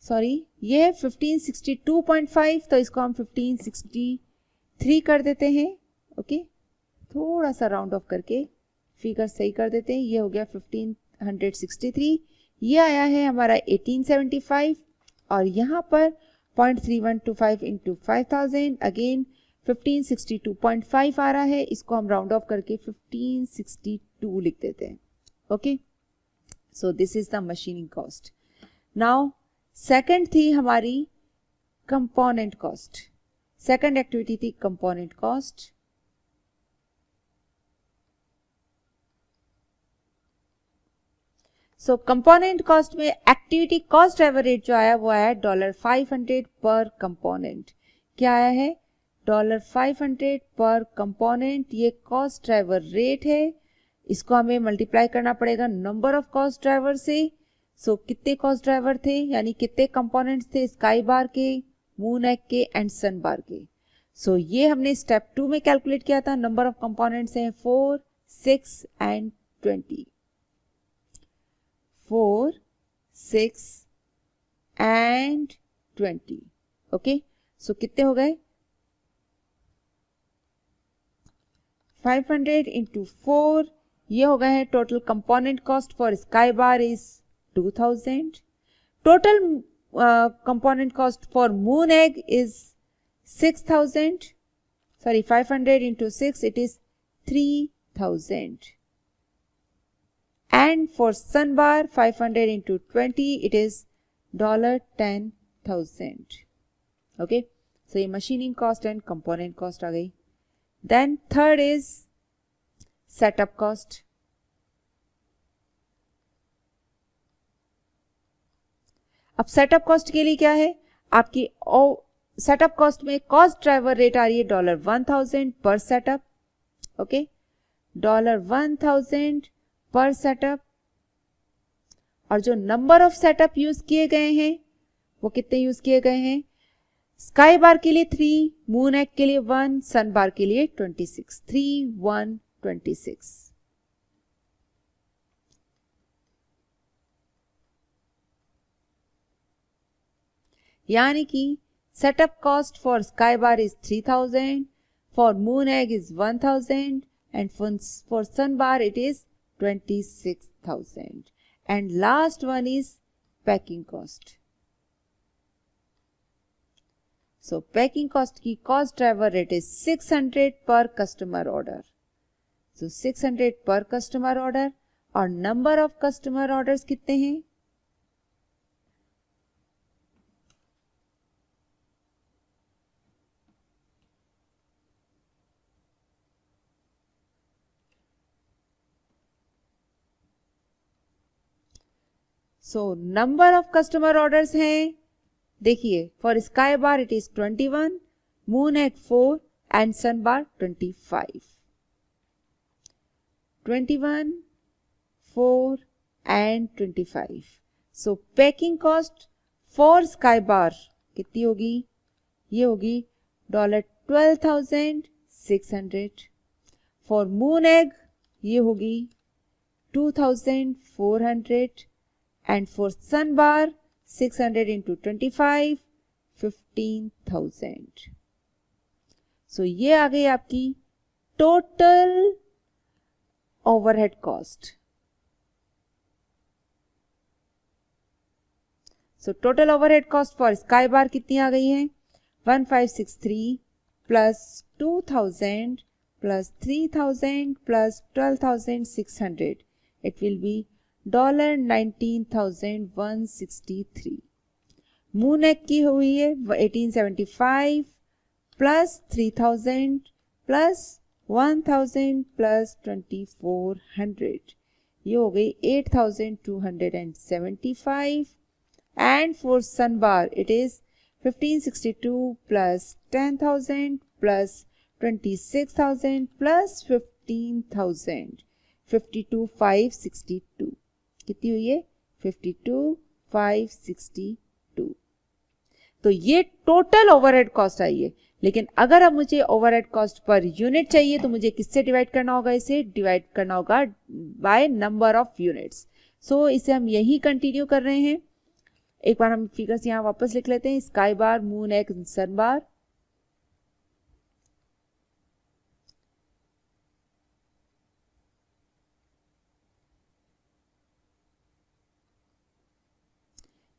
सॉरी ये है 1562.5, तो इसको हम 1563 कर देते हैं। ओके, थोड़ा सा राउंड ऑफ करके फिगर सही कर देते हैं। ये हो गया 1563, ये आया है हमारा 1875, और यहाँ पर 0.3125 इंटू 5000 अगेन 1562.5 आ रहा है। इसको हम राउंड ऑफ करके 1562 लिख देते हैं। Okay, so this is the machining cost. Now second थी हमारी कंपोनेंट कॉस्ट। सेकंड एक्टिविटी थी कंपोनेंट कॉस्ट। सो कंपोनेंट कॉस्ट में एक्टिविटी कॉस्ट ड्राइवर रेट जो आया वो आया $500 पर कंपोनेंट। क्या आया है? $500 पर कंपोनेंट। ये कॉस्ट ड्राइवर रेट है। इसको हमें मल्टीप्लाई करना पड़ेगा नंबर ऑफ कॉस्ट ड्राइवर से। सो कितने कॉस्ट ड्राइवर थे, यानी कितने कंपोनेंट्स थे स्काई बार के, मून एग के एंड सन बार के। सो ये हमने स्टेप 2 में कैलकुलेट किया था। नंबर ऑफ कंपोनेंट्स हैं 4, 6 एंड 20। 4, 6 एंड 20। ओके, सो कितने हो गए? 500 इंटू 4, ये हो गए हैं total component cost for sky bar is 2000। Total component cost for moon egg is 6000। Sorry, 500 into 6 it is 3000। And for sun bar 500 into 20 it is $10,000. Okay, so ये machining cost and component cost आ गई। Then third is setup cost। अब setup cost के लिए क्या है आपकी? setup cost में cost driver rate आ रही है $1000 पर setup। ओके, $1000 पर सेटअप। और जो नंबर ऑफ सेटअप यूज किए गए हैं वो कितने यूज किए गए हैं? स्काई बार के लिए 3, मून एग के लिए 1, सन बार के लिए 26। 3, 1, 26। यानी कि setup cost for sky bar is 3000, for moon egg is 1000 and for sun bar it is 26,000। and last one is packing cost। so packing cost की cost driver rate is 600 per customer order। so 600 per customer order। और number of customer orders कितने हैं? So number of customer orders हैं, देखिए for sky bar it is 21, Moon egg 4 and sun bar 25। 21, 4 and 25। So packing cost for sky bar कितनी होगी? ये होगी $12,600। For moon egg ये होगी 2,400 and for sun bar 600 into 25 15,000। so ये आ गई आपकी total overhead cost. So total overhead cost for sky bar कितनी आ गई है? 1563 plus 2000 plus 3000 plus 12,600 it will be $19,163। Moon egg की हुई है 1875 प्लस 3000 प्लस 1000 प्लस 2400, ये हो गई 8275। And for sun bar it is 1562 plus 10,000 plus 26,000 plus 15,000 52,562। कितनी हुई है? 52,562। तो ये टोटल ओवरहेड कॉस्ट आई है। लेकिन अगर अब मुझे ओवरहेड कॉस्ट पर यूनिट चाहिए तो मुझे किससे डिवाइड करना होगा? इसे डिवाइड करना होगा बाय नंबर ऑफ यूनिट्स। सो इसे हम यही कंटिन्यू कर रहे हैं। एक बार हम फिगर्स यहाँ वापस लिख लेते हैं, Sky bar, moon, egg, Sun बार।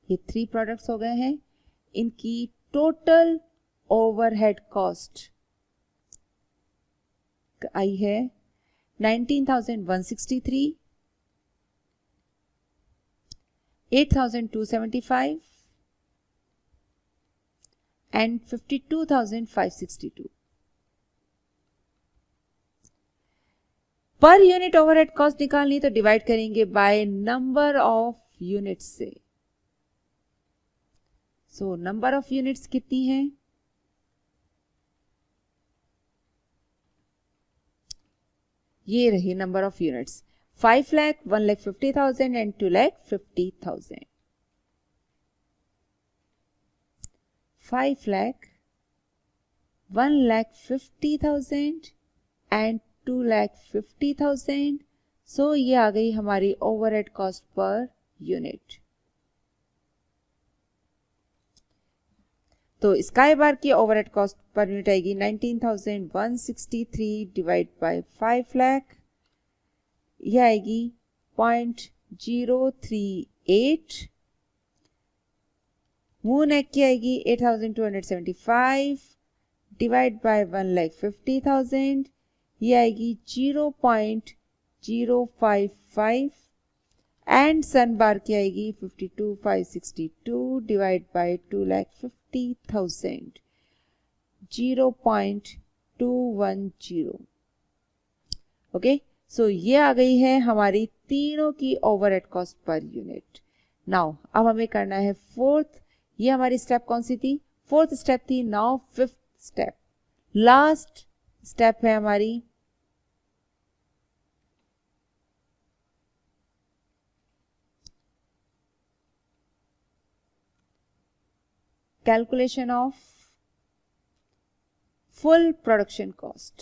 ये 3 प्रोडक्ट्स हो गए हैं। इनकी टोटल ओवरहेड कॉस्ट आई है 19,163, 8,275 and 52,562। Per unit overhead cost निकालनी तो डिवाइड करेंगे बाय नंबर ऑफ यूनिट्स से। सो नंबर ऑफ यूनिट्स कितनी है? ये रही number of units, 5 lakh, 1,50,000 and 2,50,000। 5 lakh, 1,50,000 and 2,50,000। सो ये आ गई हमारी ओवरहेड कॉस्ट पर यूनिट। तो स्काई बार की ओवरहेड कॉस्ट पर यूनिट आएगी 19,163 डिवाइड बाय 5 लाख, यह आएगी 0.038। मून एग की आएगी 8,275 डिवाइड बाय 1,50,000, ये आएगी 0.055। एंड सन बार की आएगी 52,562 डिवाइड बाय 2,50,000, 0.210। ओके, सो ये आ गई है हमारी तीनों की overhead cost per unit. Now अब हमें करना है फोर्थ। ये हमारी स्टेप कौन सी थी? फोर्थ स्टेप थी। Now fifth step, last step है हमारी calculation of full production cost.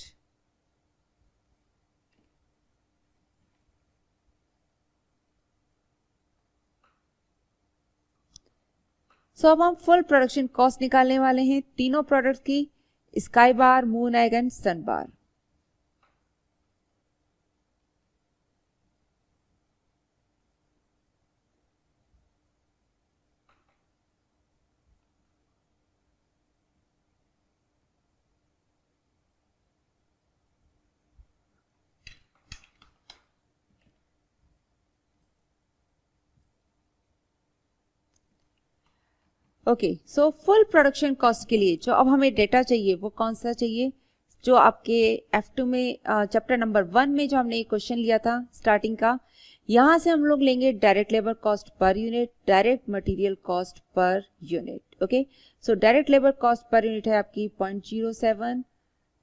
So अब हम फुल प्रोडक्शन कॉस्ट निकालने वाले हैं तीनों प्रोडक्ट्स की, sky bar, moon egg and sun bar. Okay, so full production cost के लिए जो अब हमें डेटा चाहिए वो कौन सा चाहिए? जो आपके F2 में चैप्टर नंबर 1 में जो हमने एक क्वेश्चन लिया था स्टार्टिंग का, यहां से हम लोग लेंगे direct labour cost per unit, direct material cost per unit. Okay, so direct labour cost per unit है आपकी 0.07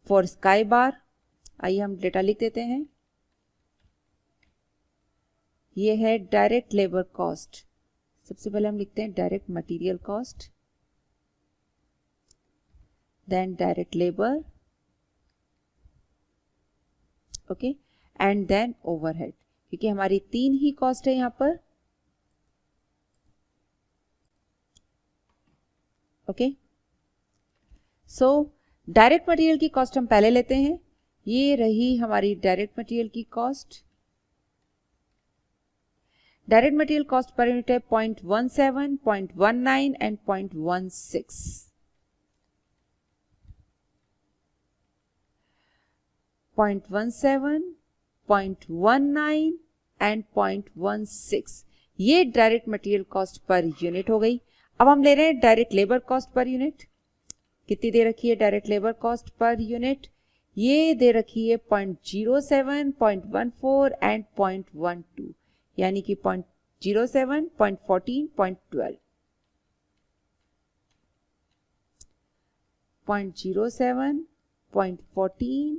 फॉर स्काई बार। आइए हम डेटा लिख देते हैं। ये है डायरेक्ट लेबर कॉस्ट। सबसे पहले हम लिखते हैं direct material cost, then direct labour, okay, and then overhead, क्योंकि हमारी 3 ही कॉस्ट है यहां पर। ओके, सो डायरेक्ट मटेरियल की कॉस्ट हम पहले लेते हैं। ये रही हमारी डायरेक्ट मटेरियल की cost. Direct material cost per unit है 0.17, 0.19 एंड 0.16। 0.17, 0.19 एंड 0.16 ये direct material cost per unit हो गई। अब हम ले रहे हैं direct labour cost per unit. कितनी दे रखी है direct labour cost per unit? ये दे रखी है 0.07, 0.14 एंड 0.12, यानी कि 0.07, 0.14, 0.12, 0.07, 0.14,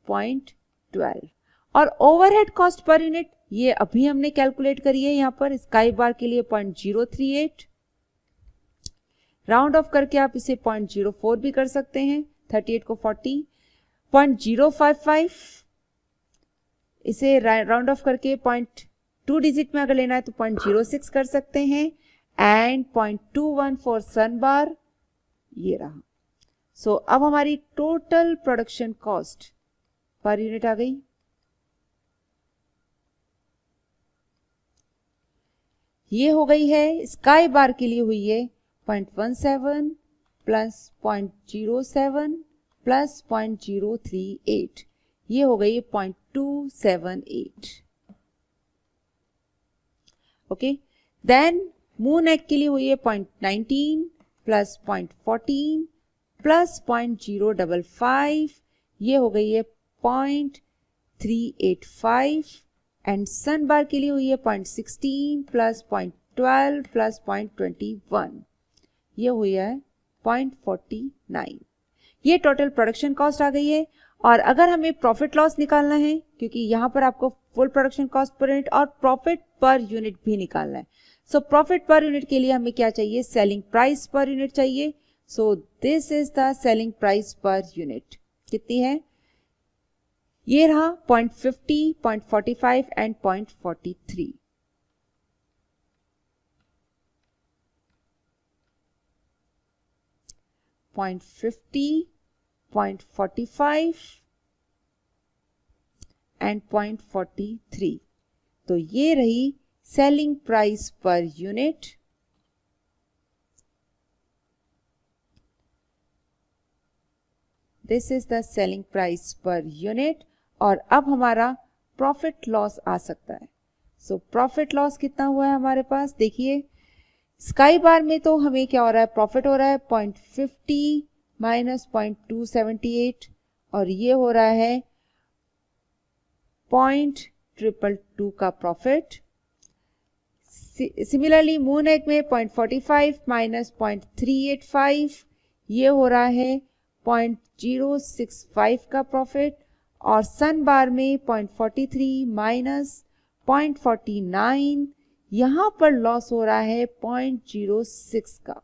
0.12। और ओवरहेड कॉस्ट पर यूनिट ये अभी हमने कैलकुलेट करी है यहाँ पर स्काई बार के लिए 0.038। राउंड ऑफ करके आप इसे 0.04 भी कर सकते हैं, 38 को 40, 0.055, इसे राउंड ऑफ करके 2 डिजिट में अगर लेना है तो 0.06 कर सकते हैं, एंड 0.21 फॉर सन बार, ये रहा। सो अब हमारी total production cost per unit आ गई। ये हो गई है, स्काई बार के लिए हुई है 0.17 प्लस 0.07 प्लस 0.038, ये हो गई 0.278। ओके, देन मून एग के लिए हुई है 0.19 प्लस 0.14 प्लस 0.055, ये हो गई है 0.385 एंड सन बार के लिए हुई है 0.16 प्लस 0.12 प्लस 0.21, ये हुई है 0.49। ये टोटल प्रोडक्शन कॉस्ट आ गई है। और अगर हमें प्रॉफिट लॉस निकालना है, क्योंकि यहाँ पर आपको full production cost per unit और प्रॉफिट पर यूनिट भी निकालना है, सो प्रॉफिट पर यूनिट के लिए हमें क्या चाहिए, सेलिंग प्राइस पर यूनिट चाहिए। सो this is the selling price per unit, कितनी है, ये रहा 0.50, 0.45 एंड 0.43। Point 0.45 and 0.43। तो ये रही selling price per unit. This is the selling price per unit. और अब हमारा प्रॉफिट लॉस आ सकता है। सो प्रॉफिट लॉस कितना हुआ है हमारे पास, देखिए स्काई बार में तो हमें क्या हो रहा है, प्रॉफिट हो रहा है 0.50 माइनस 0.278 और ये हो रहा है 0.222 का प्रॉफिट। सिमिलरली मून एग में 0.45 माइनस 0.385, ये हो रहा है 0.065 का प्रॉफिट। और सन बार में 0.43 माइनस 0.49, यहां पर लॉस हो रहा है 0.06 का।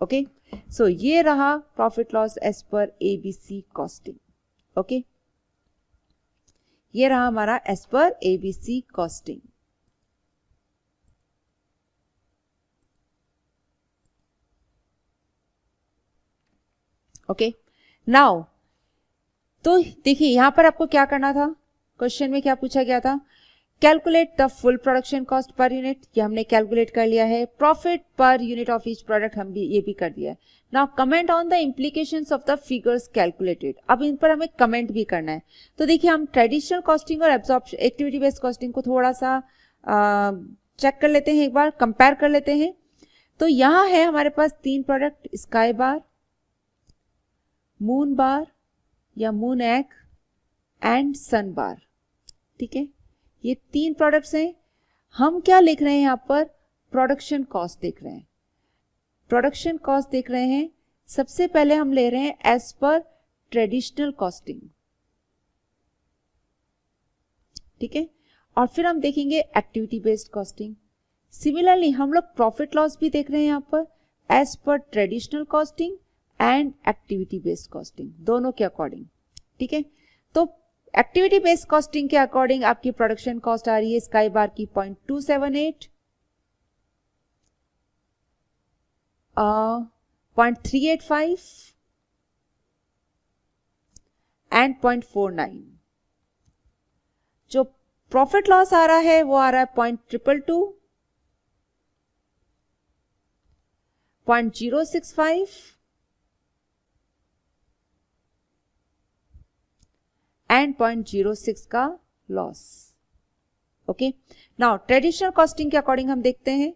ओके, सो ये रहा profit loss as per ABC costing. Okay, ये रहा हमारा as per ABC costing. Okay, now तो देखिए यहां पर आपको क्या करना था, क्वेश्चन में क्या पूछा गया था, calculate the full production cost per unit, ये हमने कैलकुलेट कर लिया है। Profit per unit of each product हम भी ये भी कर दिया है। Now comment on the implications of the figures calculated, अब इन पर हमें कमेंट भी करना है। तो देखिए हम ट्रेडिशनल कॉस्टिंग और एब्जॉर्प्शन एक्टिविटी बेस्ड कॉस्टिंग को थोड़ा सा चेक कर लेते हैं, एक बार कंपेयर कर लेते हैं। तो यहाँ है हमारे पास 3 प्रोडक्ट, स्काई बार, मून बार या मून एग एंड सन बार। ठीक है, ये 3 प्रोडक्ट्स हैं। हम क्या लिख रहे हैं यहाँ पर, प्रोडक्शन कॉस्ट देख रहे हैं, प्रोडक्शन कॉस्ट देख रहे हैं। सबसे पहले हम ले रहे हैं एज पर ट्रेडिशनल कॉस्टिंग, ठीक है, और फिर हम देखेंगे एक्टिविटी बेस्ड कॉस्टिंग। सिमिलरली हम लोग प्रॉफिट लॉस भी देख रहे हैं यहाँ पर as per traditional costing and activity based costing, दोनों के अकॉर्डिंग। ठीक है, तो एक्टिविटी बेस्ड कॉस्टिंग के अकॉर्डिंग आपकी प्रोडक्शन कॉस्ट आ रही है स्काई बार की 0.278, 0.385 एंड 0.49। जो प्रॉफिट लॉस आ रहा है वो आ रहा है 0.222, 0.065 एंड 0.06 का loss. Okay, now traditional costing के अकॉर्डिंग हम देखते हैं,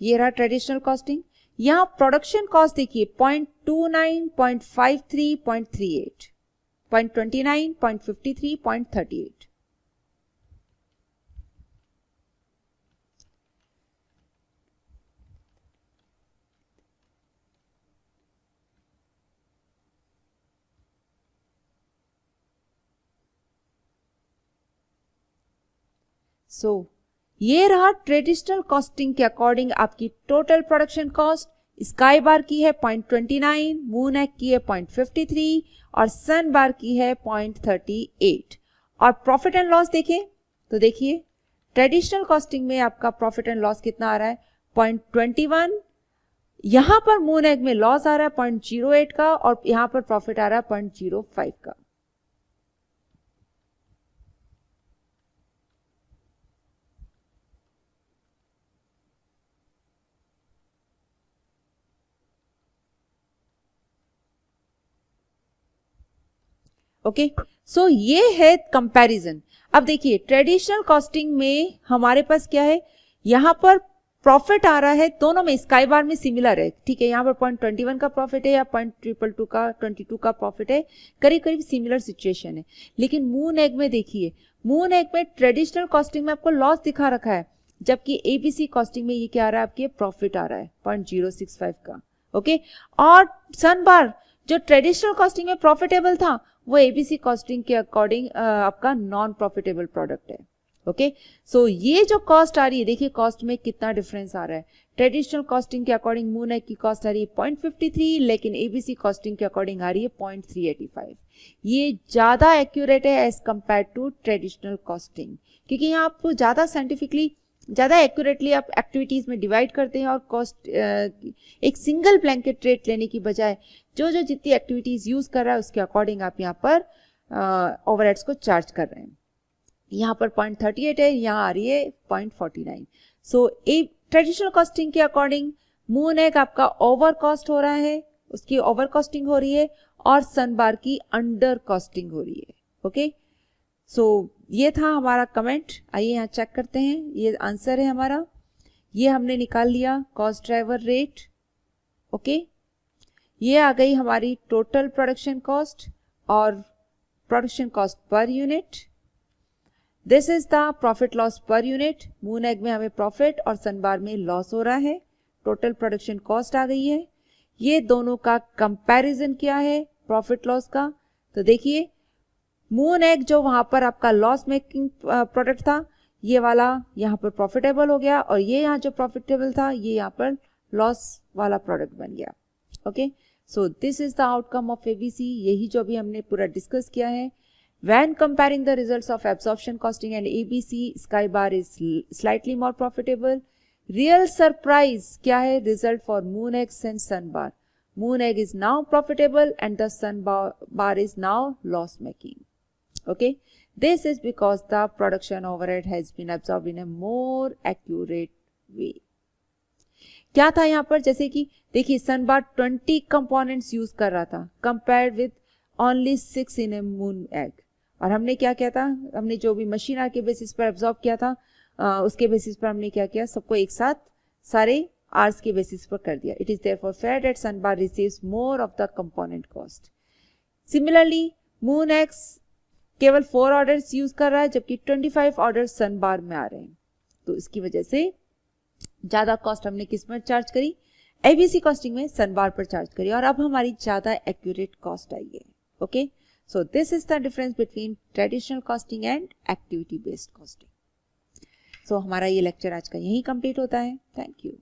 ये रहा ट्रेडिशनल कॉस्टिंग। यहां प्रोडक्शन कॉस्ट देखिए 0.29, 0.53, 0.38, 0.29, 0.53, 0.38। सो ये रहा ट्रेडिशनल कॉस्टिंग के अकॉर्डिंग आपकी टोटल प्रोडक्शन कॉस्ट। स्काई बार की है 0.29, मून एग की है 0.53 और सन बार की है 0.38। और प्रॉफिट एंड लॉस देखें तो देखिए ट्रेडिशनल कॉस्टिंग में आपका प्रॉफिट एंड लॉस कितना आ रहा है 0.21, यहां पर मून एग में लॉस आ रहा है 0.08 का और यहां पर प्रॉफिट आ रहा है 0.05 का। ओके, सो ये है कंपैरिजन। अब देखिए ट्रेडिशनल कॉस्टिंग में हमारे पास क्या है, यहां पर प्रॉफिट आ रहा है दोनों में, स्काई बार में सिमिलर है, ठीक है, यहाँ पर 0.21 का प्रॉफिट है या 0.222 का 22 का प्रॉफिट है, करीब करीब सिमिलर सिचुएशन है। लेकिन मून एग में देखिए, मून एग में ट्रेडिशनल कॉस्टिंग में आपको लॉस दिखा रखा है, जबकि एबीसी कॉस्टिंग में ये क्या आ रहा है, आपके प्रॉफिट आ रहा है 0.065 का। ओके, और सन बार जो ट्रेडिशनल कॉस्टिंग में प्रॉफिटेबल था वो एबीसी कॉस्टिंग के अकॉर्डिंग आपका नॉन प्रॉफिटेबल प्रोडक्ट है। ओके, सो ये जो कॉस्ट आ रही है, देखिए कॉस्ट में कितना डिफरेंस आ रहा है। ट्रेडिशनल कॉस्टिंग के अकॉर्डिंग मून एग की कॉस्ट आ रही है 0.53, लेकिन एबीसी कॉस्टिंग के अकॉर्डिंग आ रही है 0.385। ये ज्यादा एक्यूरेट है as compared to traditional costing, क्योंकि यहाँ आप ज्यादा साइंटिफिकली, ज़्यादा एक्यूरेटली आप एक्टिविटीज़ में डिवाइड करते हैं और कॉस्ट एक सिंगल ब्लैंकेट रेट लेने की बजाय जो जो जितनी एक्टिविटीज़ यूज़ कर रहा है उसके अकॉर्डिंग आप यहाँ पर ओवरहेड्स को चार्ज कर रहे हैं। यहाँ पर 0.38 है, यहाँ आ रही है 0.49। सो ट्रेडिशनल कॉस्टिंग के अकॉर्डिंग मून एग आपका ओवर कॉस्ट हो रहा है, उसकी ओवर कॉस्टिंग हो रही है, और सन बार की अंडर कॉस्टिंग हो रही है। ओके, सो ये था हमारा कमेंट। आइए यहाँ चेक करते हैं, ये आंसर है हमारा, ये हमने निकाल लिया कॉस्ट ड्राइवर रेट। ओके, ये आ गई हमारी टोटल प्रोडक्शन कॉस्ट और production cost per unit. This is the profit loss per unit. Moon egg में हमें प्रॉफिट और सन बार में लॉस हो रहा है, टोटल प्रोडक्शन कॉस्ट आ गई है। ये दोनों का कंपैरिजन क्या है प्रॉफिट लॉस का, तो देखिए मून एग जो वहां पर आपका लॉस मेकिंग प्रोडक्ट था, ये वाला यहाँ पर प्रॉफिटेबल हो गया, और ये यहाँ जो प्रॉफिटेबल था ये यहाँ पर लॉस वाला प्रोडक्ट बन गया। Okay, so this is the outcome of ABC, यही जो अभी हमने पूरा डिस्कस किया है। When comparing the results of absorption costing and ABC, sky bar is slightly more profitable. Real surprise क्या है, result for moon egg and sun bar, moon egg is now profitable and the sun bar is now loss making. Okay, this is because the production overhead has been absorbed in a more accurate way. क्या था यहाँ पर, जैसे कि देखिए सन बार 20 components use कर रहा था compared with only 6 in A moon egg, और हमने क्या किया था, हमने जो भी मशीन आर के बेसिस पर एब्जॉर्ब किया था उसके बेसिस पर हमने क्या किया, सबको एक साथ सारे आर्स के बेसिस पर कर दिया। It is therefore fair that sun bar receives more of the component cost. Similarly moon egg केवल 4 ऑर्डर्स यूज कर रहा है, जबकि 25 ऑर्डर्स सन बार में आ रहे हैं, तो इसकी वजह से ज्यादा कॉस्ट हमने किस पर चार्ज करी, एबीसी कॉस्टिंग में सन बार पर चार्ज करी, और अब हमारी ज्यादा एक्यूरेट कॉस्ट आई है। Okay, so this is the difference between traditional costing and activity based costing. So हमारा ये लेक्चर आज का यही कंप्लीट होता है। Thank you.